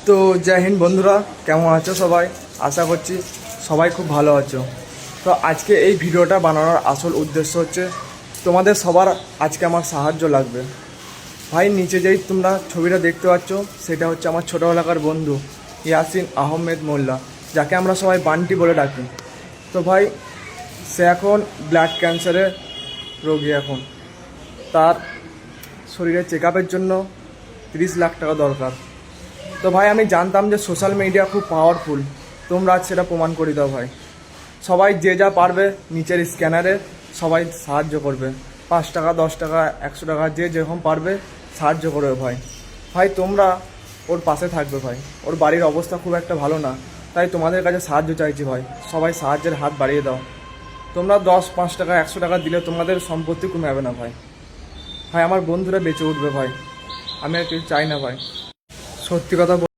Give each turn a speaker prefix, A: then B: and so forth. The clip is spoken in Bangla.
A: তো জয় হিন্দ বন্ধুরা, কেমন আছো সবাই? আশা করছি সবাই খুব ভালো আছো। তো আজকে এই ভিডিওটা বানানোর আসল উদ্দেশ্য হচ্ছে তোমাদের সবার আজকে আমার সাহায্য লাগবে। ভাই নিচে যেই তোমরা ছবিটা দেখতে পাচ্ছ সেটা হচ্ছে আমার ছোটোবেলাকার বন্ধু ইয়াসিন আহমেদ মোল্লা, যাকে আমরা সবাই বান্টি বলে ডাকি। তো ভাই সে এখন ব্লাড ক্যান্সারের রোগী। এখন তার শরীরে চেক আপের জন্য 30 লাখ টাকা দরকার। তো ভাই আমি জানতাম যে সোশ্যাল মিডিয়া খুব পাওয়ারফুল, তোমরা আজ সেটা প্রমাণ করে দাও ভাই। সবাই যে যা পারবে নিচের স্ক্যানারে সবাই সাহায্য করবে, 5 টাকা 10 টাকা 100 টাকা যে যেরকম পারবে সাহায্য করবে ভাই। ভাই তোমরা ওর পাশে থাকবে ভাই, ওর বাড়ির অবস্থা খুব একটা ভালো না, তাই তোমাদের কাছে সাহায্য চাইছি ভাই। সবাই সাহায্যের হাত বাড়িয়ে দাও। তোমরা 10 5 টাকা 100 টাকা দিলে তোমাদের সম্পত্তি কমে যাবে না ভাই। ভাই আমার বন্ধুরা বেঁচে উঠবে ভাই, আমি আর কিছু চাই না ভাই, সত্যি কথা